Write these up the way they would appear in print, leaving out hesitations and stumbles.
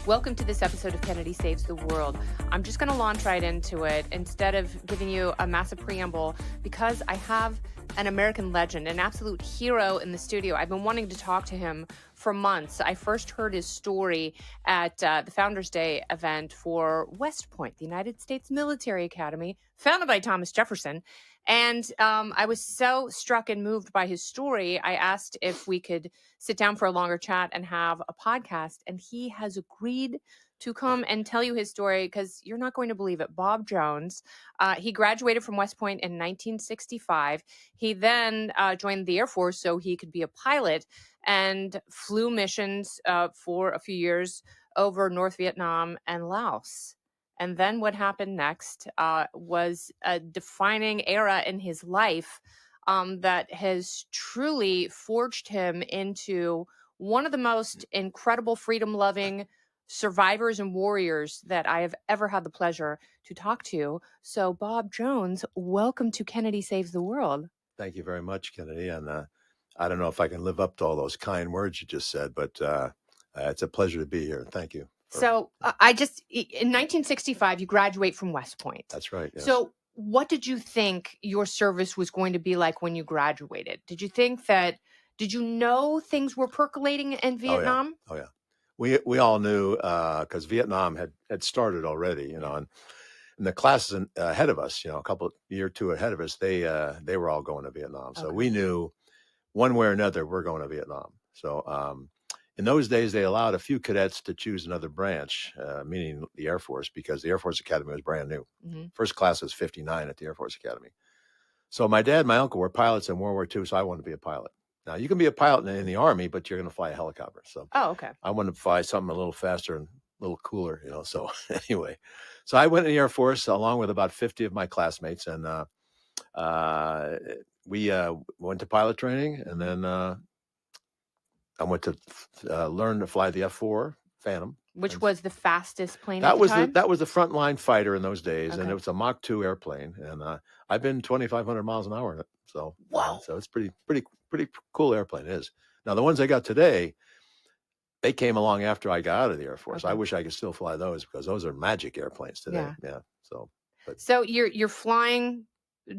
Welcome to this episode of Kennedy Saves the World. I'm just going to launch right into it instead of giving you a massive preamble because I have an American legend, an absolute hero in the studio. I've been wanting to talk to him for months. I first heard his story at the Founders Day event for West Point, the United States Military Academy, founded by Thomas Jefferson. And I was so struck and moved by his story, I asked if we could sit down for a longer chat and have a podcast. And he has agreed to come and tell you his story because you're not going to believe it. Bob Jones, he graduated from West Point in 1965. He then joined the Air Force so he could be a pilot and flew missions for a few years over North Vietnam and Laos. And then what happened next was a defining era in his life that has truly forged him into one of the most incredible freedom-loving survivors and warriors that I have ever had the pleasure to talk to. So, Bob Jones, welcome to Kennedy Saves the World. Thank you very much, Kennedy. And I don't know if I can live up to all those kind words you just said, but it's a pleasure to be here. Thank you. So in 1965, you graduate from West Point. That's right. Yes. So what did you think your service was going to be like when you graduated? Did you know things were percolating in Vietnam? Oh, yeah. We all knew because Vietnam had started already, and the classes ahead of us, a year or two ahead of us, they were all going to Vietnam. So we knew one way or another we're going to Vietnam. So in those days, they allowed a few cadets to choose another branch, meaning the Air Force, because the Air Force Academy was brand new. Mm-hmm. First class was 59 at the Air Force Academy. So my dad and my uncle were pilots in World War II, so I wanted to be a pilot. Now, you can be a pilot in the Army, but you're going to fly a helicopter. So okay. I wanted to fly something a little faster and a little cooler, So anyway, so I went in the Air Force along with about 50 of my classmates, and we went to pilot training, and then I went to learn to fly the F-4 Phantom, which was the fastest plane. That at the time? That was the frontline fighter in those days, Okay. and it was a Mach 2 airplane, and I've been 2,500 miles an hour in it. So wow, so it's pretty cool airplane. It is. Now the ones I got today, they came along after I got out of the Air Force. Okay. I wish I could still fly those because those are magic airplanes today. Yeah. So you're flying,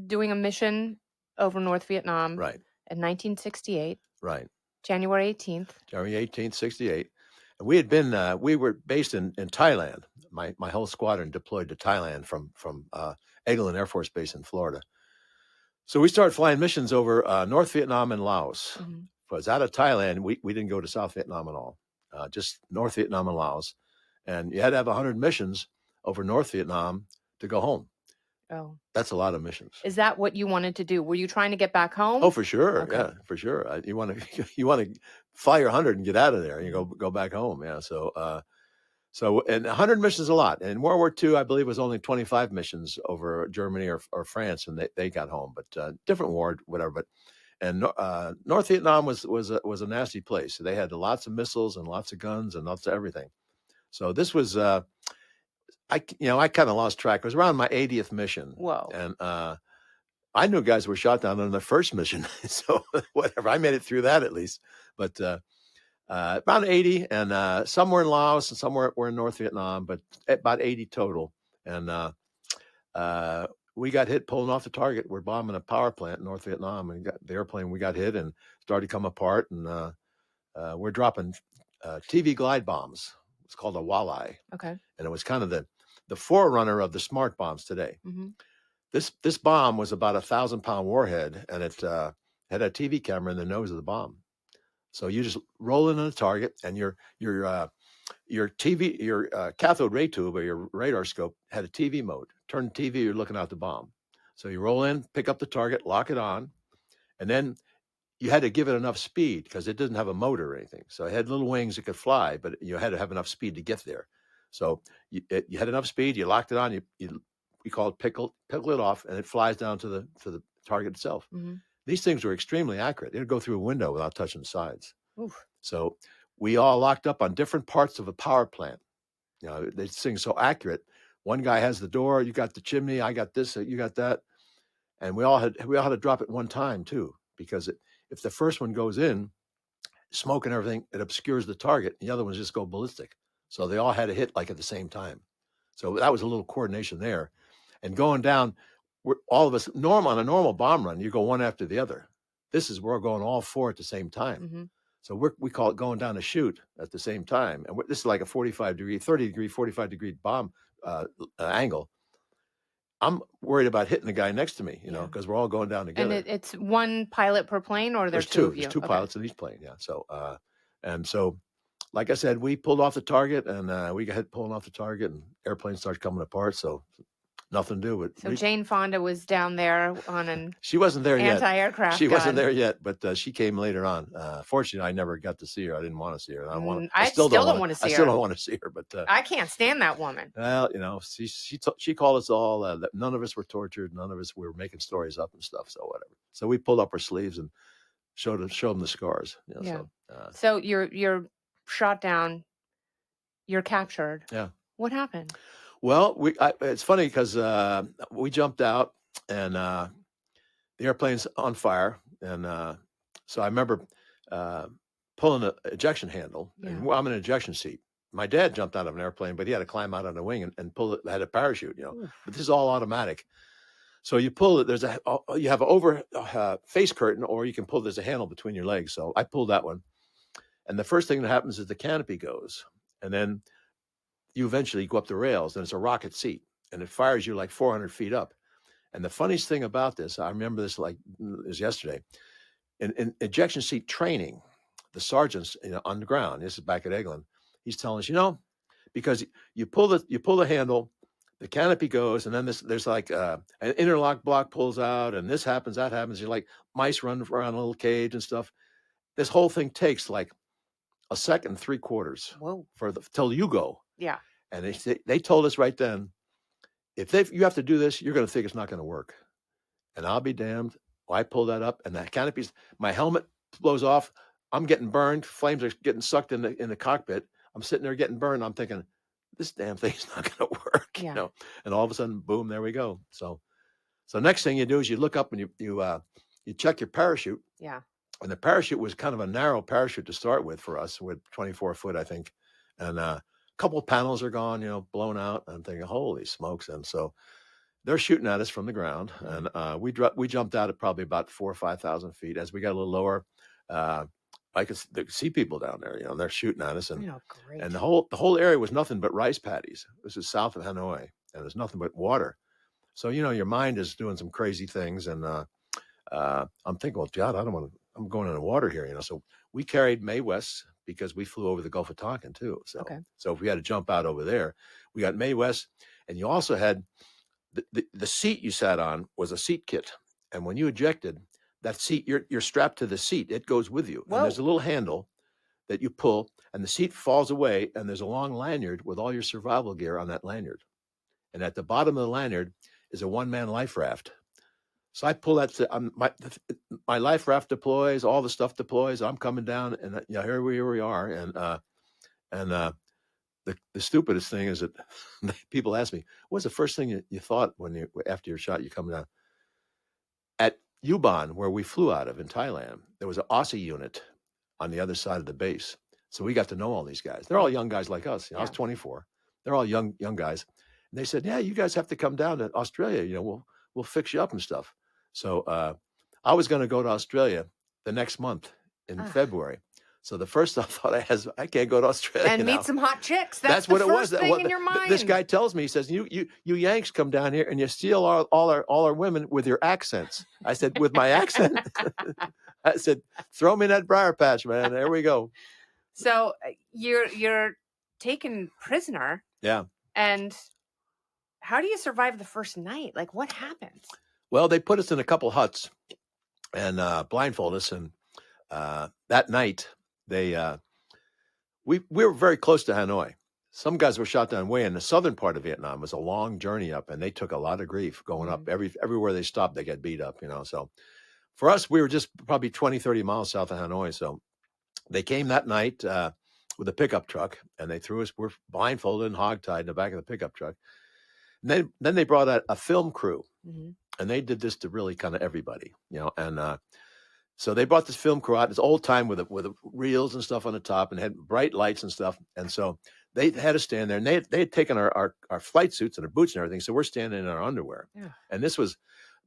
doing a mission over North Vietnam, right, in 1968, right, January 18th, January 18th, 68. And we were based in Thailand. My whole squadron deployed to Thailand from Eglin Air Force Base in Florida. So we started flying missions over North Vietnam and Laos. Mm-hmm. Because out of Thailand, we didn't go to South Vietnam at all, just North Vietnam and Laos. And you had to have 100 missions over North Vietnam to go home. Oh, that's a lot of missions. Is that what you wanted to do? Were you trying to get back home? Oh, for sure. Okay. Yeah, for sure. You want to fly your 100 and get out of there. You go back home. Yeah. So and 100 missions is a lot. In World War II, I believe it was only 25 missions over Germany or France, and they got home. But different war, whatever. But and North Vietnam was a nasty place. They had lots of missiles and lots of guns and lots of everything. So this was I kind of lost track. It was around my 80th mission. Whoa. And I knew guys were shot down on the first mission. So whatever, I made it through that at least. But around 80, and some were in Laos and some were in North Vietnam, but about 80 total. And we got hit pulling off the target. We're bombing a power plant in North Vietnam, and the airplane we got hit and started to come apart. And we're dropping TV glide bombs. It's called a walleye. Okay. And it was kind of the forerunner of the smart bombs today. Mm-hmm. This bomb was about 1,000-pound warhead, and it had a TV camera in the nose of the bomb. So you just roll in on the target, and your cathode ray tube or your radar scope had a TV mode. Turn the TV, you're looking out the bomb. So you roll in, pick up the target, lock it on, and then you had to give it enough speed because it didn't have a motor or anything. So it had little wings that could fly, but you had to have enough speed to get there. So you had enough speed, you locked it on, we call it pickle it off, and it flies down to the target itself. Mm-hmm. These things were extremely accurate. It would go through a window without touching the sides. Oof. So we all locked up on different parts of a power plant. This thing's so accurate. One guy has the door, you got the chimney, I got this, you got that. And we all had to drop it one time too, because if the first one goes in, smoke and everything, it obscures the target. The other ones just go ballistic. So they all had to hit like at the same time. So that was a little coordination there. And going down, all of us on a normal bomb run, you go one after the other. We're going all four at the same time. Mm-hmm. So we call it going down a chute at the same time. And this is like a 30-degree, 45-degree bomb angle. I'm worried about hitting the guy next to me, because we're all going down And together. it's one pilot per plane, or there's two of you? There's two Okay. pilots in each plane. Yeah. So, like I said, we pulled off the target, and we got pulling off the target, and airplane starts coming apart. So nothing to do with. So Jane Fonda was down there on an She wasn't there yet. anti-aircraft She wasn't gun. there yet, but she came later on. Fortunately, I never got to see her. I didn't want to see her. And I still don't want to see I her. still don't want to see her. But I can't stand that woman. well, she called us all that none of us were tortured. None of us were making stories up and stuff. So whatever. So we pulled up our sleeves and showed them the scars. Yeah. So, So you're shot down. You're captured. yeah. What happened? Well, it's funny because we jumped out and the airplane's on fire, and so I remember pulling an ejection handle, and I'm in an ejection seat. My dad jumped out of an airplane, but he had to climb out on the wing and pull it. Had a parachute, Oof. But this is all automatic. So you pull it. You have an over face curtain, or you can pull. There's a handle between your legs. So I pulled that one, and the first thing that happens is the canopy goes, and then you eventually go up the rails, and it's a rocket seat, and it fires you like 400 feet up. And the funniest thing about this, I remember this like it was yesterday, in ejection seat training, the sergeants on the ground, this is back at Eglin, he's telling us, because you pull the handle, the canopy goes, and then there's like an interlock block pulls out, and this happens, that happens. You're like mice run around a little cage and stuff. This whole thing takes like a second, 3/4. Whoa. Till you go. Yeah. And they told us right then, if you have to do this, you're going to think it's not going to work. And I'll be damned. Well, I pull that up, and the canopy's, my helmet blows off. I'm getting burned. Flames are getting sucked in the cockpit. I'm sitting there getting burned. I'm thinking, this damn thing's not going to work, Yeah. And all of a sudden, boom, there we go. So next thing you do is you look up and you check your parachute. Yeah. And the parachute was kind of a narrow parachute to start with for us, with 24 foot, I think. And a couple of panels are gone, blown out. I'm thinking, holy smokes. And so they're shooting at us from the ground. And we jumped out at probably about 4,000 or 5,000 feet. As we got a little lower, I could see people down there, and they're shooting at us. And, great. and the whole area was nothing but rice paddies. This is south of Hanoi, and there's nothing but water. So, your mind is doing some crazy things. And I'm thinking, well, God, I'm going in the water here, So we carried Mae West because we flew over the Gulf of Tonkin too. So, So if we had to jump out over there, we got Mae West, and you also had the seat you sat on was a seat kit. And when you ejected, that seat, you're strapped to the seat. It goes with you. Whoa. And there's a little handle that you pull, and the seat falls away, and there's a long lanyard with all your survival gear on that lanyard. And at the bottom of the lanyard is a one-man life raft. So I pull that. My life raft deploys. All the stuff deploys. I'm coming down, and here we are. And the stupidest thing is that people ask me, "What's the first thing you thought after your shot? You come down at Ubon, where we flew out of in Thailand. There was an Aussie unit on the other side of the base, so we got to know all these guys. They're all young guys like us. I was 24. They're all young guys, and they said, "Yeah, you guys have to come down to Australia. We'll fix you up and stuff." So I was going to go to Australia the next month in February. So the first thought I had is, I can't go to Australia and now. meet some hot chicks. That's what the it was. first thing in your mind. This guy tells me, he says, you Yanks come down here and you steal all our women with your accents. I said, with my accent? I said, throw me in that briar patch, man. There we go. So you're taken prisoner. Yeah. And how do you survive the first night? Like, what happens? Well, they put us in a couple huts and blindfold us. And that night, we were very close to Hanoi. Some guys were shot down way in the southern part of Vietnam. It was a long journey up, and they took a lot of grief going up. Everywhere they stopped, they got beat up, So for us, we were just probably 20, 30 miles south of Hanoi. So they came that night with a pickup truck, and they threw us. We're blindfolded and hogtied in the back of the pickup truck. And then they brought out a film crew, and they did this to really kind of everybody, And so they brought this film crew out. It's old time with reels and stuff on the top, and had bright lights and stuff. And so they had to stand there, and they had taken our flight suits and our boots and everything, so we're standing in our underwear. Yeah. And this was,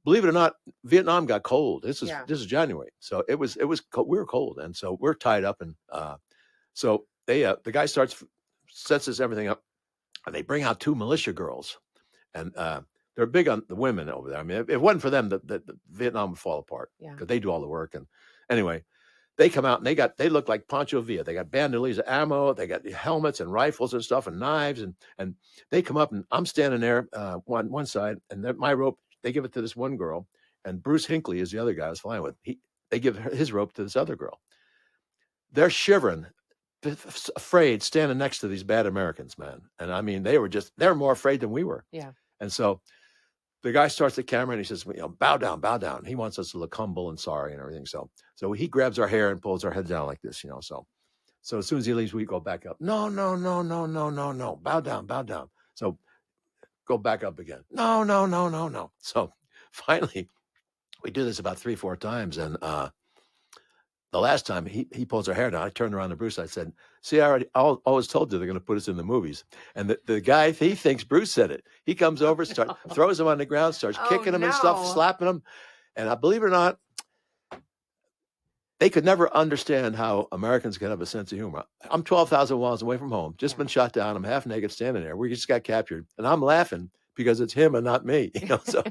believe it or not, Vietnam got cold. Yeah. This is January, so we were cold, and so we're tied up, and so the guy sets this everything up, and they bring out two militia girls, and they're big on the women over there. I mean, if it wasn't for them, the Vietnam would fall apart Yeah. because they do all the work. And anyway, they come out and they look like Pancho Villa. They got bandoliers of ammo, they got helmets and rifles and stuff and knives, and they come up, and I'm standing there one side, and my rope, they give it to this one girl, and Bruce Hinckley is the other guy I was flying with. They give his rope to this other girl. They're shivering, afraid, standing next to these bad Americans, man. And I mean, they're more afraid than we were. Yeah. And so the guy starts the camera and he says, bow down, bow down. He wants us to look humble and sorry and everything. So he grabs our hair and pulls our heads down like this, So as soon as he leaves, we go back up. No, no, no, no, no, no, no. Bow down, bow down. So go back up again. No, no, no, no, no. So finally, we do this about 3-4 times. And the last time he pulls our hair down, I turned around to Bruce. I said, see, I always told you they're going to put us in the movies. And the guy, he thinks Bruce said it. He comes over, throws him on the ground, starts kicking him and stuff, slapping him. And I believe it or not, they could never understand how Americans can have a sense of humor. I'm 12,000 miles away from home, just been shot down. I'm half naked standing there. We just got captured. And I'm laughing because it's him and not me. So,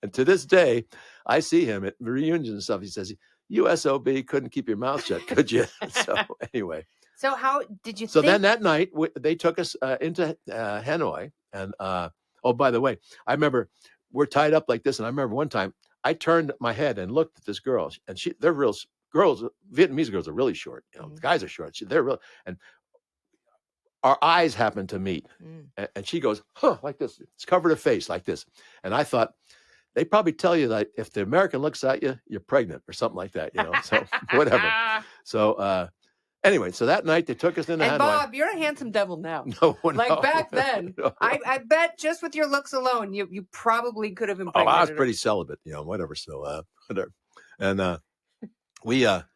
and to this day, I see him at reunions and stuff. He says, USOB, couldn't keep your mouth shut, could you? So anyway. So how did you So then that night, they took us into Hanoi. And oh, by the way, I remember we're tied up like this. And I remember one time I turned my head and looked at this girl. And they're real girls. Vietnamese girls are really short. The guys are short. They're real. And our eyes happened to meet. And she goes, huh, like this. It's covered her face like this. And I thought, they probably tell you that if the American looks at you, you're pregnant or something like that, so whatever. So anyway, so that night they took us into Hanoi. And Bob, you're a handsome devil now. No, like back then. No. I bet just with your looks alone, you probably could have impregnated I was pretty celibate, whatever. So whatever. And we went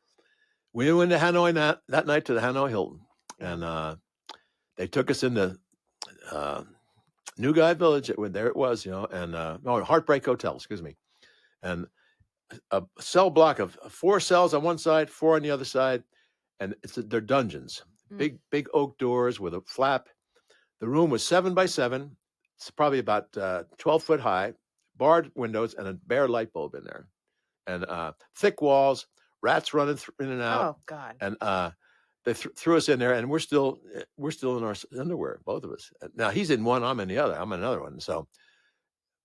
to Hanoi that night to the Hanoi Hilton. And they took us into New Guy Village. There it was, and Heartbreak Hotel, excuse me. And a cell block of 4 cells on one side, 4 on the other side. And they're dungeons, big oak doors with a flap. The room was 7 by 7. It's probably about 12 foot high, barred windows, and a bare light bulb in there. And thick walls, rats running in and out. Oh, God. And they threw us in there, and we're still in our underwear, both of us. Now he's in one, I'm in the other. I'm in another one. So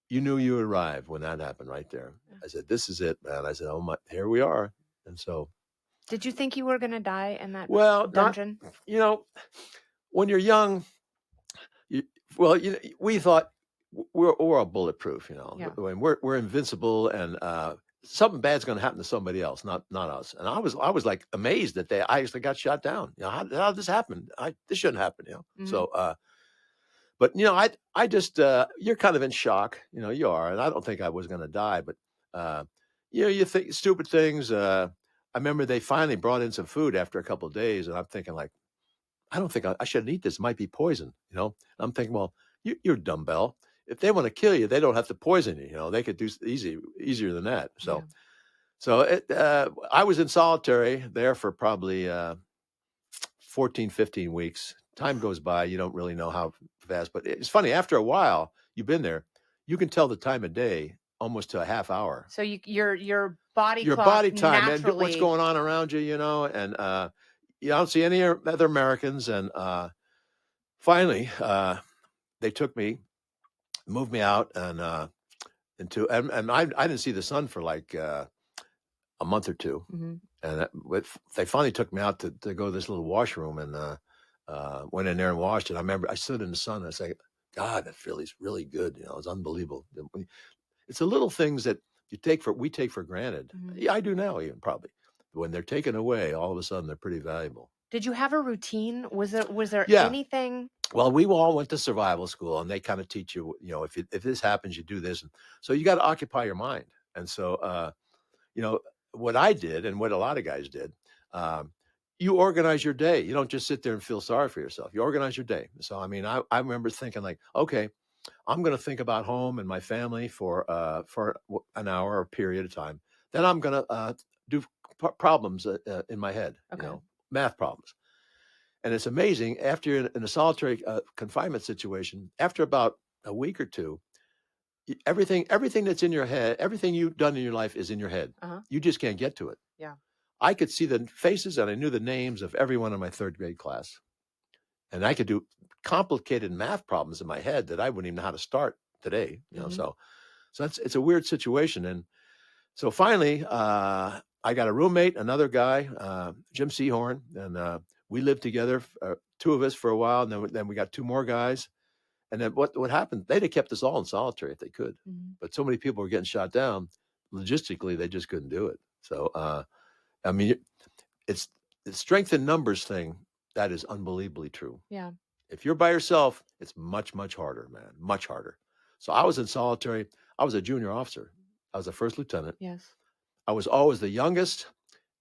you knew you arrived when that happened right there. I said, "This is it, man." I said, "Oh my, here we are." And so, did you think you were going to die in that dungeon? When you're young, we thought we're all bulletproof. When we're invincible, and something bad's going to happen to somebody else, not us. And I was like amazed that I actually got shot down. How did this happen? This shouldn't happen. So, but I just you're kind of in shock. You are, and I don't think I was going to die, but you think stupid things. I remember they finally brought in some food after a couple of days, and I'm thinking like, I don't think I shouldn't eat this. It might be poison. I'm thinking, well, you're dumbbell. If they want to kill you, they don't have to poison you. They could do easier than that. So, I was in solitary there for probably 14, 15 weeks. Time goes by. You don't really know how fast, but it's funny. After a while, you've been there, you can tell the time of day almost to a half hour. So your body time naturally... and what's going on around you, and you don't see any other Americans. And finally, they took me, moved me out, and I didn't see the sun for like a month or two. And they finally took me out to go to this little washroom, and went in there and washed it. I remember I stood in the sun and I said, God, that feels really good. It's unbelievable. It's the little things that we take for granted. Yeah, I do now even probably. When they're taken away, all of a sudden they're pretty valuable. Did you have a routine? Was there Yeah. anything? Well, we all went to survival school, and they kind of teach you, if this happens, you do this. And so you got to occupy your mind. And so, what I did and what a lot of guys did, you organize your day. You don't just sit there and feel sorry for yourself. You organize your day. So, I mean, I remember thinking like, okay, I'm going to think about home and my family for an hour or period of time. Then I'm going to do problems in my head, Okay. math problems. And it's amazing after you're in a solitary confinement situation, after about a week or two, everything that's in your head, everything you've done in your life is in your head. Uh-huh. You just can't get to it. Yeah. I could see the faces and I knew the names of everyone in my third grade class. And I could do complicated math problems in my head that I wouldn't even know how to start today. Mhm. So it's a weird situation. And so finally, I got a roommate, another guy, Jim Seahorn, and we lived together, two of us for a while, and then we got two more guys. And then what happened? They'd have kept us all in solitary if they could, Mhm. but so many people were getting shot down. Logistically, they just couldn't do it. So I mean, it's the strength in numbers thing that is unbelievably true. Yeah. If you're by yourself, it's much, much harder, man, much harder. So I was in solitary. I was a junior officer. I was a first lieutenant. Yes. I was always the youngest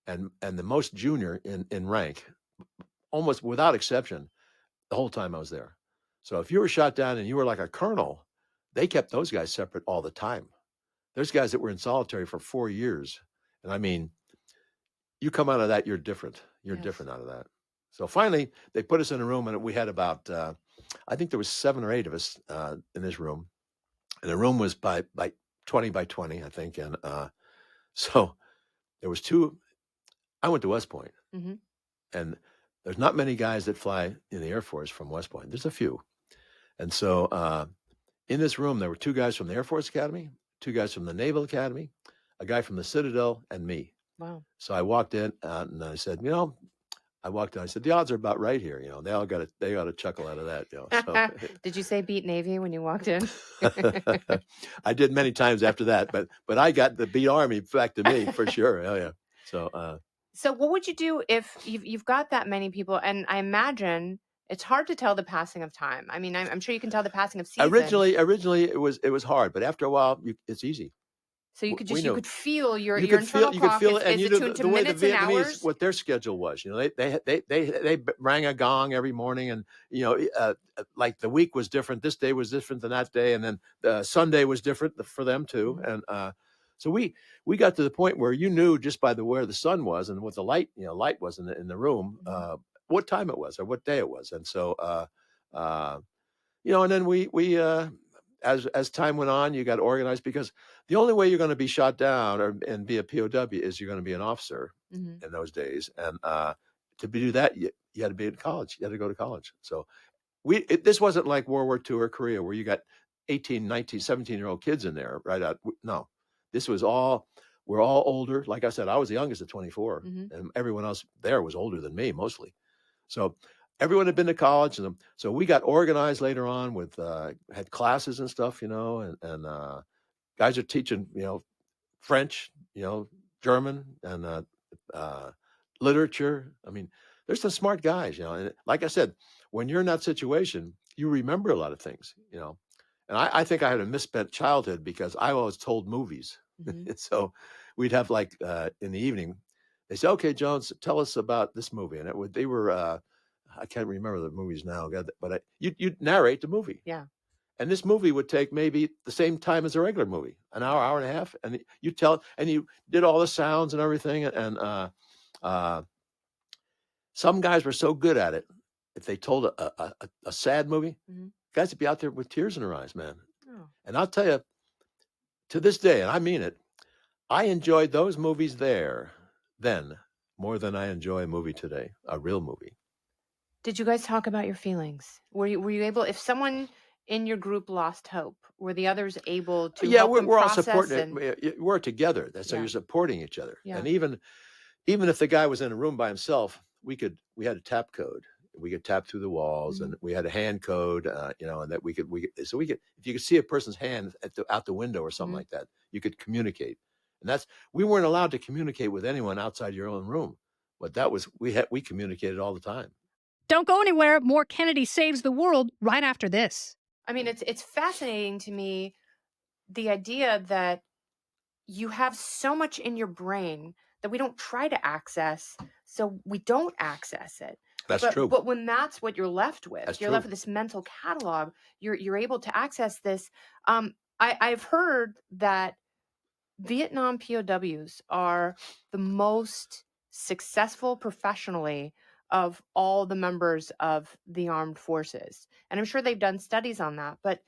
and the most junior in rank, almost without exception, the whole time I was there. So if you were shot down and you were like a colonel, they kept those guys separate all the time. There's guys that were in solitary for 4 years, and I mean, you come out of that, you're different. You're Yes. different out of that. So finally, they put us in a room, and we had about, I think there was 7 or 8 of us in this room, and the room was by 20 by 20, I think, and so there was 2. I went to West Point, Mhm. and there's not many guys that fly in the Air Force from West Point. There's a few, and so in this room there were 2 guys from the Air Force Academy, 2 guys from the Naval Academy, a guy from the Citadel, and me. Wow. So I walked in and I said, I walked in. I said, "The odds are about right here." They got a chuckle out of that. So Did you say beat Navy when you walked in? I did many times after that, but I got the beat Army back to me for sure. Oh yeah. So So what would you do if you've got that many people? And I imagine it's hard to tell the passing of time. I mean, I'm sure you can tell the passing of seasons. originally it was hard, but after a while it's easy. So you could We just you knew. could feel You your could feel internal you could clock feel is it, and is you knew attuned to the way the minutes and Vietnamese, hours. what their schedule was. They rang a gong every morning, and like the week was different. This day was different than that day, and then Sunday was different for them too. Mhm. And so we got to the point where you knew just by the where the sun was and what the light was in the room, Mhm. what time it was or what day it was. And so uh, and then as time went on, you got organized because the only way you're going to be shot down and be a POW is you're going to be an officer Mhm. in those days. And to do that, you had to be in college. You had to go to college. So this wasn't like World War II or Korea where you got 18, 19, 17-year-old kids in there right out. No, this was we're all older. Like I said, I was the youngest at 24, Mhm. and everyone else there was older than me mostly. So everyone had been to college, and so we got organized later on with had classes and stuff, and guys are teaching, French, German, and uh, literature. I mean, there's some smart guys, and like I said, when you're in that situation, you remember a lot of things, And I think I had a misspent childhood because I always told movies. Mhm. And so we'd have like in the evening, they say, "Okay, Jones, tell us about this movie," and they were. I can't remember the movies now, but you'd narrate the movie, Yeah. and this movie would take maybe the same time as a regular movie, an hour, hour and a half, and you tell, and you did all the sounds and everything, and uh, some guys were so good at it. If they told a sad movie, Mhm. guys would be out there with tears in their eyes, man. Oh. And I'll tell you, to this day, and I mean it, I enjoyed those movies then more than I enjoy a movie today, a real movie. Did you guys talk about your feelings? Were you able if someone in your group lost hope, were the others able to Yeah, help we're, them we're all process supporting it. and We're together. So yeah. you're supporting each other. Yeah. And even if the guy was in a room by himself, we had a tap code. We could tap through the walls, Mhm. and we had a hand code, and that we could, if you could see a person's hand out the window or something Mhm. like that, you could communicate. And we weren't allowed to communicate with anyone outside your own room, but we communicated all the time. Don't go anywhere. More Kennedy Saves the World right after this. I mean, it's fascinating to me the idea that you have so much in your brain that we don't try to access, so we don't access it. That's But true. but when that's what you're left with, That's you're left true. with this mental catalog. You're able to access this. I've heard that Vietnam POWs are the most successful professionally of all the members of the armed forces. And I'm sure they've done studies on that. But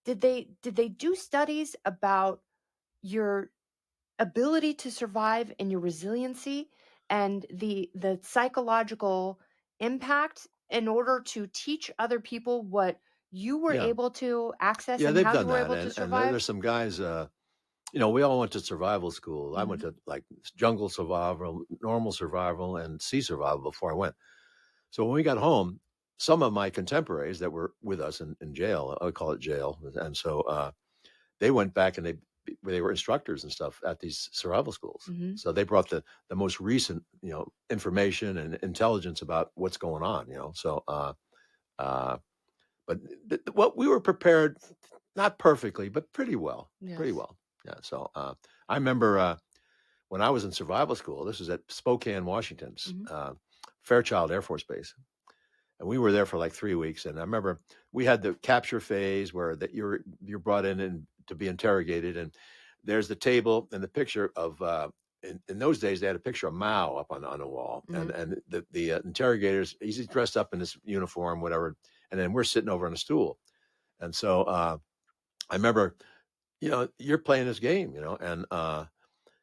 did they do studies about your ability to survive and your resiliency and the psychological impact in order to teach other people what you were Yeah. able to access Yeah, and they've how you done were that. able to And survive? there's some guys, we all went to survival school. I went Mhm. to like jungle survival, normal survival, and sea survival before I went. So when we got home, some of my contemporaries that were with us in jail, I would call it jail, and so they went back and they were instructors and stuff at these survival schools. Mhm. So they brought the most recent information and intelligence about what's going on. So uh, but what we were prepared, not perfectly, but pretty well, pretty Yes. well. Yeah. So I remember when I was in survival school. This was at Spokane, Washington, Mhm. Fairchild Air Force Base. And we were there for like 3 weeks. And I remember we had the capture phase where that you're brought in and to be interrogated. And there's the table and the picture of in those days they had a picture of Mao up on the wall. Mhm. And the interrogators, he's dressed up in his uniform, whatever. And then we're sitting over on a stool. And so I remember, you're playing this game,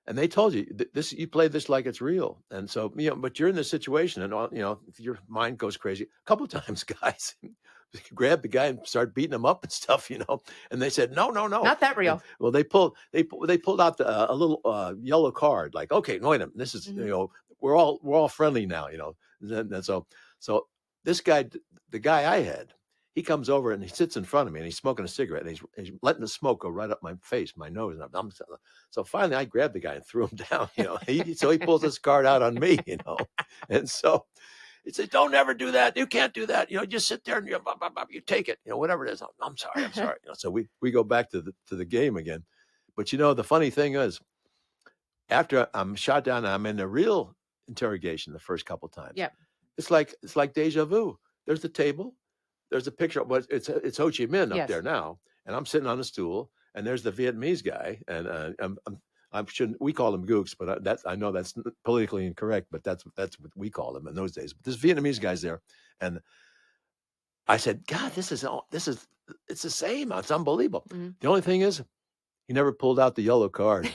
and they told you this, you play this like it's real. And so, but you're in this situation and all, your mind goes crazy. A couple of times, guys grabbed the guy and started beating him up and stuff, and they said, no, no, no. Not that And real. well, they pulled out a little yellow card, like, okay, no, wait a minute, this is, Mhm. we're all friendly now, and so this guy, the guy I had, he comes over and he sits in front of me and he's smoking a cigarette and he's letting the smoke go right up my face, my nose. And so finally I grabbed the guy and threw him down, so he pulls this card out on me, and so he said, don't ever do that. You can't do that. Just sit there and you take it, whatever it is. I'm sorry. I'm sorry. So we go back to the game again. But the funny thing is, after I'm shot down and I'm in a real interrogation the first couple times, Yep. it's like deja vu. There's the table. There's a picture. Well, it's Ho Chi Minh up Yes. there now, and I'm sitting on a stool, and there's the Vietnamese guy, and I shouldn't. We call him Gooks, but I know that's politically incorrect, but that's what we call him in those days. But this Vietnamese guy's there, and I said, God, it's the same. It's unbelievable. Mhm. The only thing is, he never pulled out the yellow card.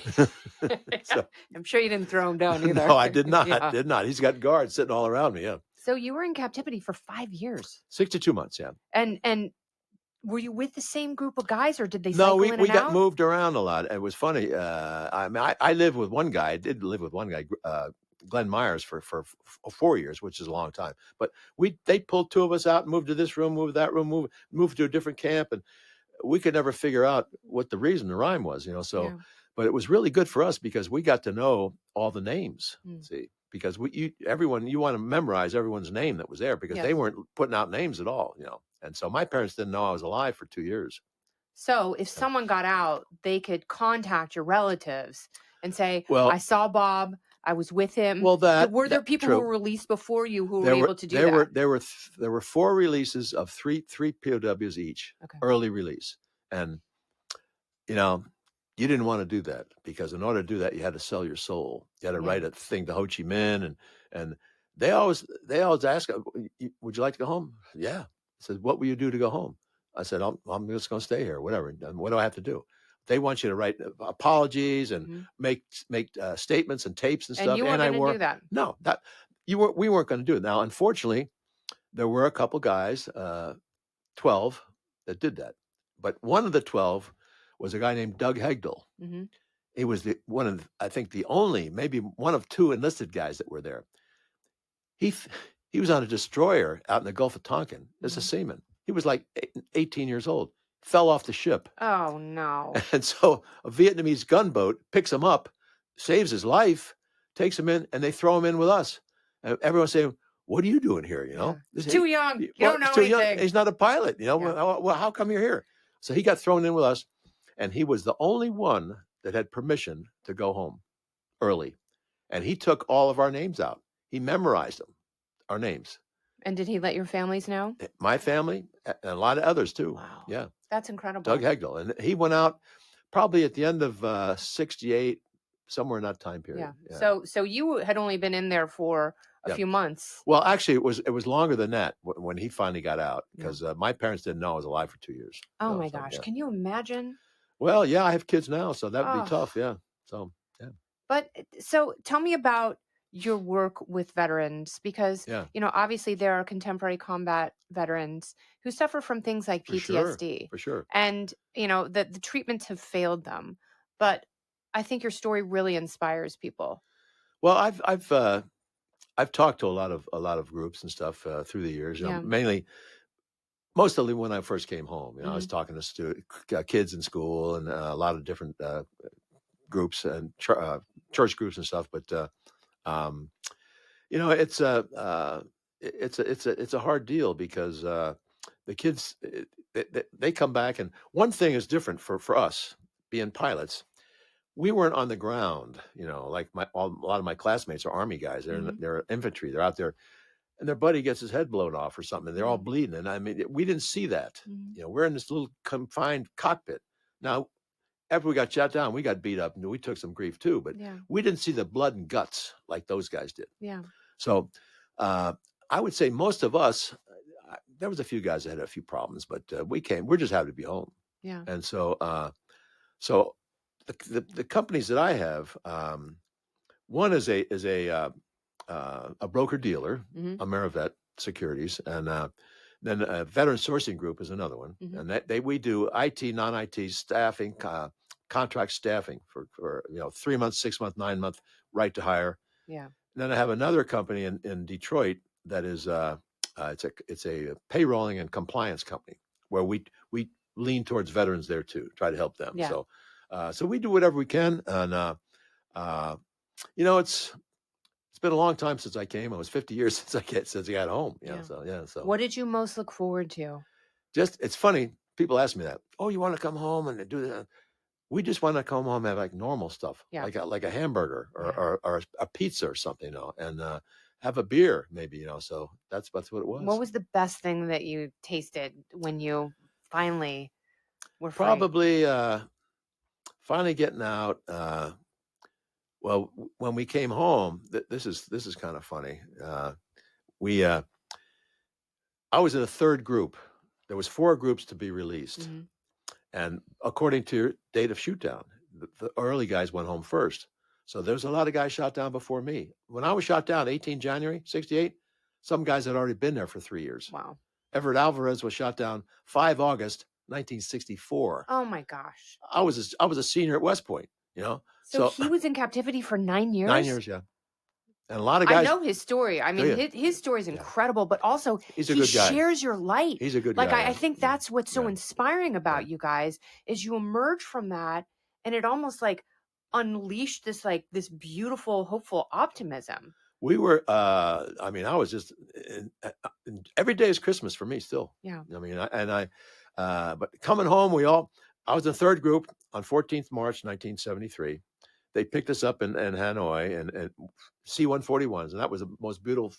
So I'm sure you didn't throw him down either. no, I did not. Yeah. Did not. He's got guards sitting all around me. Yeah, So you were in captivity for 5 years. 62 months. Yeah. And were you with the same group of guys or did they No, cycle we in we and got out? moved around a lot. It was funny. I mean, I lived with one guy. I did live with one guy, Glenn Myers, for 4 years, which is a long time. But they pulled two of us out, and moved to this room, moved to that room, moved to a different camp, and we could never figure out what the reason, the rhyme was. So, Yeah. but it was really good for us because we got to know all the names. Mm. See, because everyone, you want to memorize everyone's name that was there because they Yes. weren't putting out names at all. And so my parents didn't know I was alive for 2 years. So if Yeah. someone got out, they could contact your relatives and say, Well, I saw Bob, I was with him. well, Were there people who true. were released before you who were There were able to do there were that? there were 4 releases of three POWs each, Okay. early release, and you know you didn't want to do that because in order to do that you had to sell your soul. You had to Yeah. write a thing to Ho Chi Minh, and they always ask, would you like to go home? Yeah. I said, what will you do to go home? I said, I'm just going to stay here, whatever. And what do I have to do? They want you to write apologies and Mhm. make statements and tapes and And stuff. you weren't going to do that. No, that we weren't going to do it. Now, unfortunately, there were a couple guys, 12, that did that. But one of the 12 was a guy named Doug Hegdal. Mhm. He was I think the only, maybe one of 2 enlisted guys that were there. He was on a destroyer out in the Gulf of Tonkin as a Mhm. seaman. He was like 18 years old, fell off the ship. Oh, no. And so a Vietnamese gunboat picks him up, saves his life, takes him in, and they throw him in with us. And everyone's saying, what are you doing here? Yeah. This- He's too young. You well, don't know he's too young. anything. He's not a pilot. Yeah. Well, how come you're here? So he got thrown in with us, and he was the only one that had permission to go home early. and he took all of our names out. He memorized them, our names. And did he let your families know? My family and a lot of others too. Wow. Yeah. That's incredible. Doug Hegdal. And he went out probably at the end of 68, somewhere in that time period. Yeah. So you had only been in there for a Yeah. few months. Well, actually, it was longer than that when he finally got out, because my parents didn't know I was alive for 2 years. Oh my gosh. Can you imagine? Well, yeah, I have kids now, so that would Oh. be tough. Yeah. So, yeah. But so tell me about your work with veterans, because, Yeah. obviously there are contemporary combat veterans who suffer from things like For sure. PTSD. For sure. And, the treatments have failed them. But I think your story really inspires people. Well, I've talked to a lot of groups and stuff through the years. Yeah. Mostly when I first came home. I was Mhm. talking to kids in school and a lot of different groups and church groups and stuff. But it's a hard deal, because the kids, they come back, and one thing is different for us being pilots. We weren't on the ground, like a lot of my classmates are Army guys. Mhm. They're infantry. They're out there, and their buddy gets his head blown off or something, and they're all Mhm. bleeding. And I mean, we didn't see that. Mhm. We're in this little confined cockpit. Now, after we got shot down, we got beat up, and we took some grief too. But Yeah. we didn't see the blood and guts like those guys did. Yeah. So I would say most of us, there was a few guys that had a few problems, but we're just happy to be home. Yeah. And so the companies that I have, one is a broker dealer, Mhm. Amerivet Securities, and then a veteran sourcing group is another one, Mhm. and we do IT, non-IT staffing, contract staffing for 3 months, 6 month, 9 month, right to hire. Yeah. And then I have another company in Detroit that is it's a payrolling and compliance company, where we lean towards veterans there too, try to help them. Yeah. So we do whatever we can, and it's been a long time since I came. It was 50 years since I got home. Yeah. So What did you most look forward to? it's funny. People ask me that. Oh, you want to come home and do that? We just want to come home and have like normal stuff, Yeah. like a hamburger Yeah. or a pizza or something, and have a beer maybe, So that's what it was. What was the best thing that you tasted when you finally were free? Probably finally getting out. Well, when we came home, this is kind of funny. We I was in a third group. There was 4 groups to be released, Mhm. and according to your date of shoot down, the early guys went home first. So there was a lot of guys shot down before me. When I was shot down, 18 January 68, some guys had already been there for 3 years. Wow. Everett Alvarez was shot down 5 August 1964. Oh my gosh. I was a senior at West Point. So he was in captivity for 9 years? 9 years, yeah. And a lot of I guys. know his story. I mean, you? his story is incredible, but also He's a he good guy. shares your light. He's a good Like, guy. I think that's what's so Yeah. inspiring about you guys, is you emerge from that, and it almost like unleashed this beautiful, hopeful optimism. We were, I mean, I was just, every day is Christmas for me still. Yeah. I mean, but coming home, I was in the third group on 14th March, 1973. They picked us up in Hanoi and C-141s, and that was the most beautiful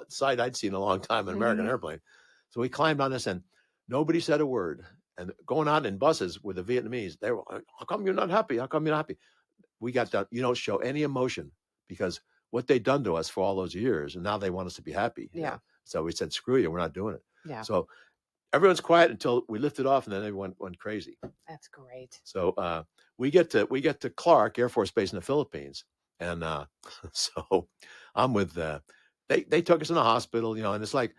sight I'd seen in a long time, an American Mhm. airplane. So we climbed on this, and nobody said a word. And going out in buses with the Vietnamese, they were, how come you're not happy? How come you're not happy? We got done. You don't show any emotion, because what they'd done to us for all those years, and now they want us to be happy. Yeah. So we said, screw you, we're not doing it. Yeah. So everyone's quiet until we lifted off, and then everyone went crazy. That's great. So we get to Clark Air Force Base in the Philippines, and so I'm with they took us in the hospital, and it's like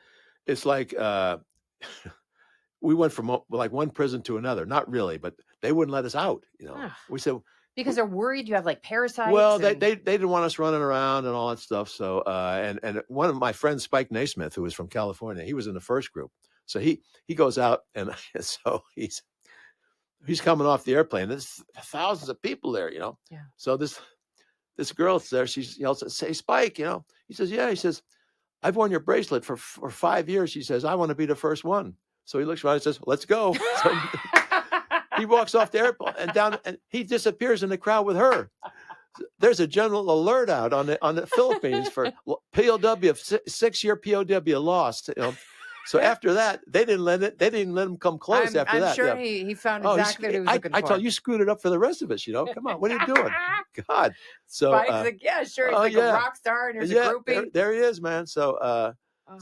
we went from like one prison to another. Not really, but they wouldn't let us out. Ugh. We said, Because they're worried you have like parasites. well, they and- didn't want us running around and all that stuff. So and one of my friends, Spike Naismith, who was from California, he was in the first group. So he goes out, and so he's coming off the airplane. There's thousands of people there, Yeah. So this girl's there. She yells, "Say, Spike!" He says, "Yeah." He says, "I've worn your bracelet for 5 years." She says, "I want to be the first one." So he looks around and says, "Let's go." So he walks off the airplane and down, and he disappears in the crowd with her. there's a general alert out on the Philippines for POW, 6-year POW lost. So after that, they didn't let him come close after I'm that. sure Yeah. he found Oh, exactly what he was looking I for. told you screwed it up for the rest of us. Come on, what are you doing? God. So Spike's like, yeah, sure. He's like a rock star, and there's a groupie. There he is, man. So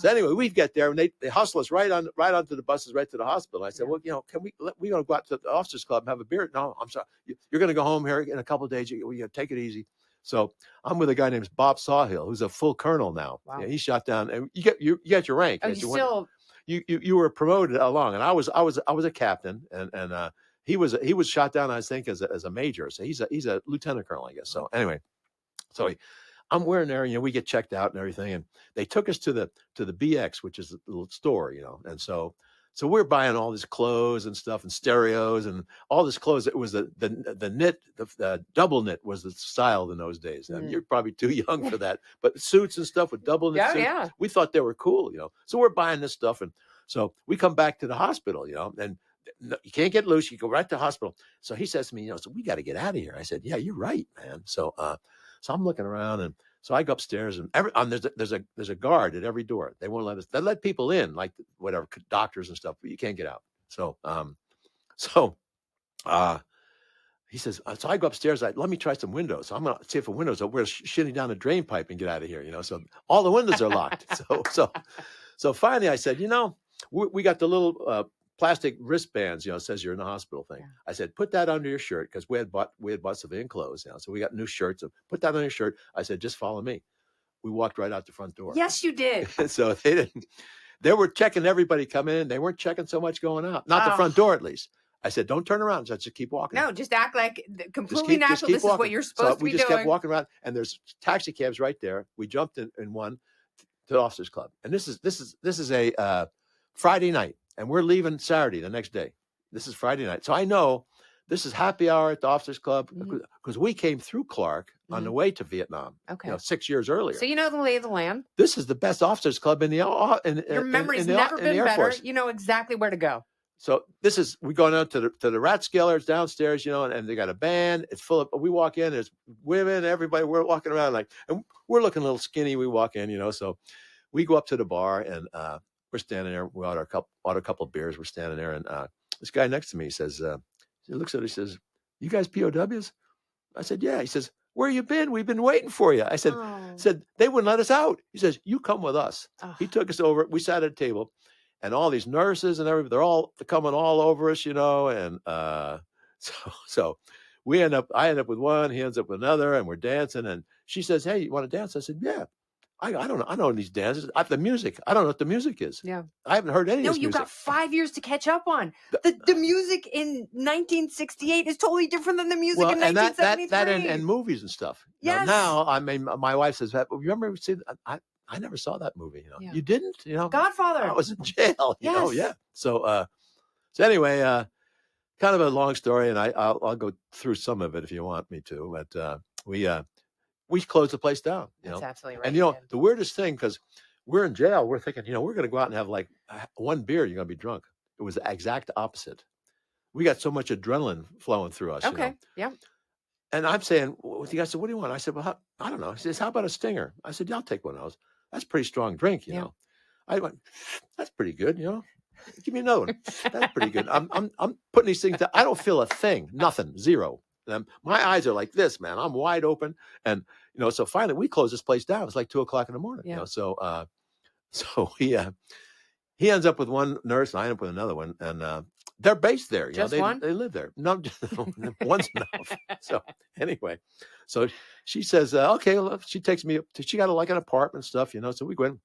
anyway, we get there and they hustle us right onto the buses, right to the hospital. I said, well, can we're going to go out to the officers club and have a beer? No, I'm sorry. You're going to go home here in a couple of days. You take it easy. So I'm with a guy named Bob Sawhill, who's a full colonel now. Wow. Yeah, he shot down, and you get your rank. Oh, You were promoted along, and I was a captain, and he was shot down, I think, as a major. So he's a lieutenant colonel, I guess. So anyway, I'm wearing there, we get checked out and everything, and they took us to the BX, which is a little store, and so we're buying all these clothes and stuff and stereos and all this clothes. It was the knit, the double knit was the style in those days. And you're probably too young for that, but suits and stuff with double knit suits, yeah. we thought they were cool, So we're buying this stuff, and so we come back to the hospital, and you can't get loose. You go right to the hospital. So he says to me, so we got to get out of here. I said, yeah, you're right, man. So I'm looking around, and so I go upstairs, and there's a guard at every door. They won't let us. They let people in, like whatever doctors and stuff, but you can't get out. So he says, so I go upstairs. Let me try some windows. So I'm gonna see if a window's open. We're shitting down a drain pipe and get out of here. So all the windows are locked. So finally, I said, we got the little plastic wristbands, it says you're in the hospital thing. Yeah. I said, put that under your shirt, because we had bought civilian clothes now. So we got new shirts. So put that on your shirt. I said, just follow me. We walked right out the front door. Yes, you did. So they were checking everybody coming in. They weren't checking so much going out. Not the front door, at least. I said, don't turn around. Just keep walking. No, just act like completely natural. This is what you're supposed to be doing. We just kept walking around, and there's taxi cabs right there. We jumped in one to the officers club. And this is a Friday night. And we're leaving Saturday, the next day. This is Friday night. So I know this is happy hour at the officers club, because we came through Clark on the way to Vietnam. Okay. 6 years earlier. So you know the lay of the land. This is the best officers club in the your memory's never been better. Force. You know exactly where to go. So we go down to the Rathskeller. It's downstairs, and they got a band. It's full of. We walk in. There's women, everybody. We're walking around and we're looking a little skinny. We walk in, So we go up to the bar, and we're standing there. We order a couple of beers. We're standing there, and this guy next to me says, he looks at it. He says, "You guys POWs?" I said, "Yeah." He says, "Where you been? We've been waiting for you." I said, "They wouldn't let us out." He says, "You come with us." He took us over. We sat at a table, and all these nurses and everybody, they're coming all over us, and so I end up with one. He ends up with another, and we're dancing. And she says, "Hey, you want to dance?" I said, "Yeah." I don't know. I know these dances. The music. I don't know what the music is. Yeah. I haven't heard any of this music. No, you got 5 years to catch up on. The music in 1968 is totally different than the music in 1973. That and movies and stuff. Yes. Now, I mean, my wife says, remember, I never saw that movie. Yeah. You didn't? Godfather. I was in jail. Yes. Yeah. So anyway, kind of a long story, and I'll go through some of it if you want me to. But we closed the place down. That's absolutely right. And the weirdest thing, because we're in jail, we're thinking, we're going to go out and have like one beer, you're going to be drunk. It was the exact opposite. We got so much adrenaline flowing through us. Okay. Yeah. And I'm saying, the guy said, "What do you want?" I said, "Well, I don't know." He says, "How about a Stinger?" I said, "Yeah, I'll take one of those. That's a pretty strong drink, you know." I went, "That's pretty good, Give me another one. That's pretty good." I'm putting these things down. I don't feel a thing, nothing, zero. My eyes are like this, man. I'm wide open, and so finally we close this place down. It's like 2:00 in the morning. Yeah. So he ends up with one nurse, and I end up with another one, and they're based there. One? They live there. No, one's enough. So anyway, so she says, "Okay." Well, she takes me up. She got like an apartment stuff, So we go in,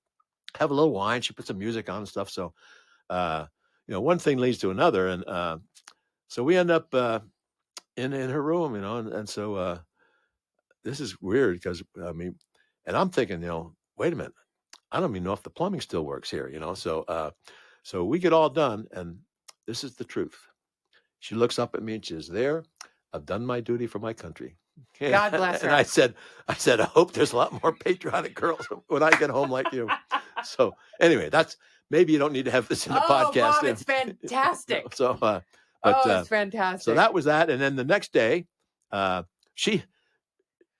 have a little wine. She put some music on and stuff. So one thing leads to another, and so we end up in her room, and so this is weird, because and I'm thinking, wait a minute, I don't even know if the plumbing still works here, so we get all done, and this is the truth. She looks up at me and she says, "There, I've done my duty for my country." God bless her. And I said, "I hope there's a lot more patriotic girls when I get home like you." So anyway, maybe you don't need to have this in the podcast. Bob, it's fantastic. So it's fantastic. So that was that. And then the next day,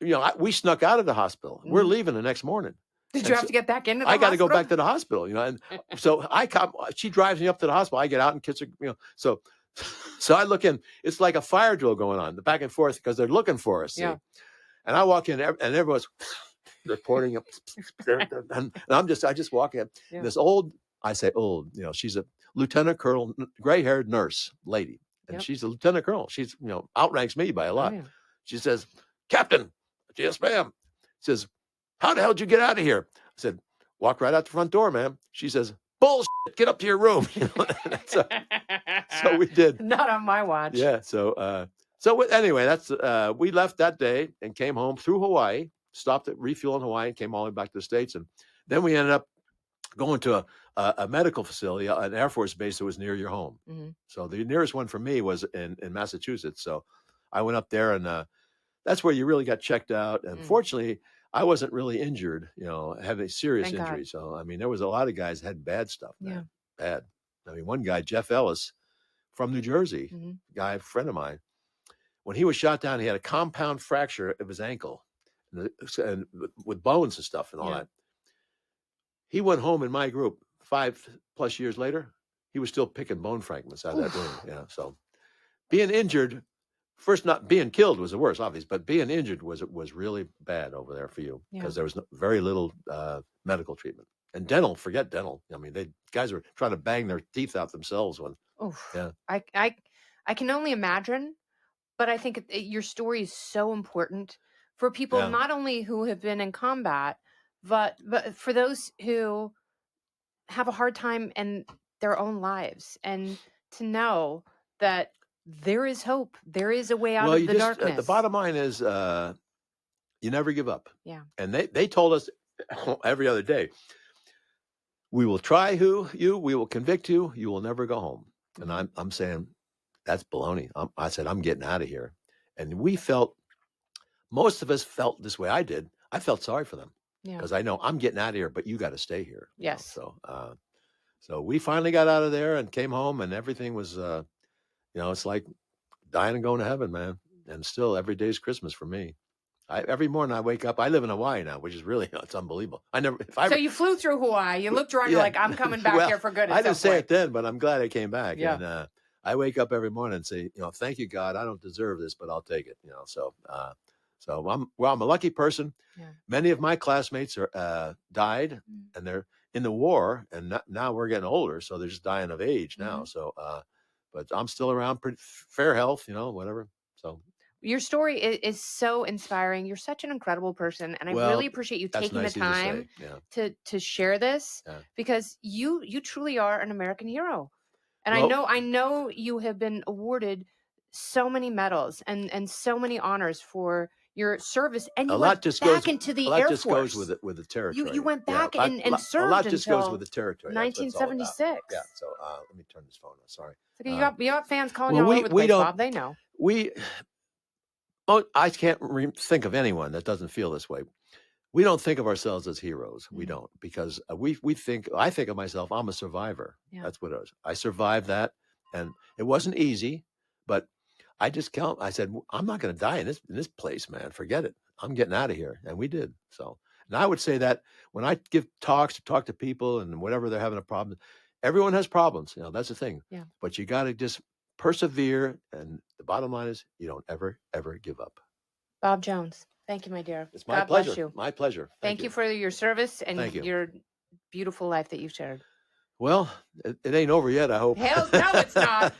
we snuck out of the hospital. We're leaving the next morning. Did And you have so to get back into the I got to hospital? go back to the hospital, and so she drives me up to the hospital. I get out and kiss her, so I look in. It's like a fire drill going on, the back and forth, because they're looking for us. See? Yeah. And I walk in, and everyone's reporting up, and I just walk in. Yeah. This old, I say old, she's a lieutenant colonel, gray-haired nurse lady, and Yep. she's a lieutenant colonel. She's outranks me by a lot. Oh, yeah. She says, "Captain," yes, ma'am. Says, "How the hell did you get out of here?" I said, "Walk right out the front door, ma'am." She says, "Bullshit, get up to your room." So we did. Not on my watch. Yeah. So anyway, that's we left that day and came home through Hawaii, stopped at refuel in Hawaii, and came all the way back to the States. And then we ended up going to a medical facility, an Air Force base that was near your home. Mm-hmm. So the nearest one for me was in Massachusetts. So I went up there, and that's where you really got checked out. And fortunately, I wasn't really injured, having a serious Thank injury. God. So, I mean, there was a lot of guys that had bad stuff, man. Bad. I mean, one guy, Jeff Ellis from New Jersey, guy, friend of mine, when he was shot down, he had a compound fracture of his ankle and with bones and stuff and all that. He went home in my group 5+ years later. He was still picking bone fragments out of that room. Yeah. So being injured, first, not being killed was the worst, obviously, but being injured was really bad over there for you because there was very little medical treatment. And dental, forget dental. I mean, guys were trying to bang their teeth out themselves when. I can only imagine, but I think your story is so important for people not only who have been in combat, but for those who have a hard time in their own lives, and to know that there is hope. There is a way out of the darkness. The bottom line is you never give up. Yeah. And they told us every other day, we will try we will convict you, you will never go home. And I'm saying, that's baloney. I said, I'm getting out of here. And most of us felt this way. I did. I felt sorry for them because I know I'm getting out of here, but you got to stay here. Yes. So we finally got out of there and came home, and everything was, it's like dying and going to heaven, man. And still, every day's Christmas for me. Every morning I wake up. I live in Hawaii now, which is really, it's unbelievable. So you flew through Hawaii. You looked around. You're like, I'm coming back here for good. I didn't say it then, but I'm glad I came back. Yeah. And I wake up every morning and say, thank you, God. I don't deserve this, but I'll take it. So I'm a lucky person. Yeah. Many of my classmates are died, and they're in the war, and now we're getting older, so they're just dying of age now. So, but I'm still around, pretty fair health, whatever. So. Your story is so inspiring. You're such an incredible person, and I really appreciate you taking the time to share this because you truly are an American hero. And I know you have been awarded so many medals and so many honors for your service, and you went back into the Air Force. A lot just goes with the territory. You went back and served. A lot just goes with the territory. 1976. Yeah. So let me turn this phone on. Sorry. You got fans calling you all over the place, Bob. They know. I can't think of anyone that doesn't feel this way. We don't think of ourselves as heroes. We don't, because I think of myself, I'm a survivor. Yeah. That's what it is. I survived that, and it wasn't easy, but I said, I'm not going to die in this place, man. Forget it. I'm getting out of here. And we did. So, and I would say that when I give talk to people and whatever they're having a problem, everyone has problems. That's the thing. Yeah. But you got to just persevere. And the bottom line is you don't ever, ever give up. Bob Jones. Thank you, my dear. It's my pleasure. Bless you. My pleasure. Thank you for your service and your beautiful life that you've shared. Well, it ain't over yet, I hope. Hell no, it's not.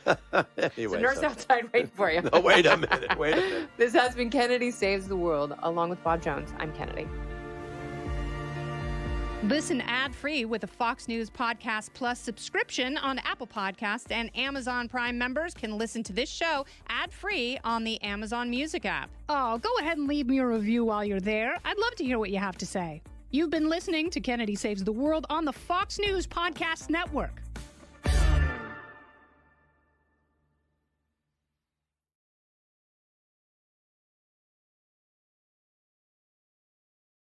Anyway, there's a nurse outside waiting for you. No, wait a minute. This has been Kennedy Saves the World, along with Bob Jones. I'm Kennedy. Listen ad-free with a Fox News Podcast Plus subscription on Apple Podcasts, and Amazon Prime members can listen to this show ad-free on the Amazon Music app. Oh, go ahead and leave me a review while you're there. I'd love to hear what you have to say. You've been listening to Kennedy Saves the World on the Fox News Podcast Network.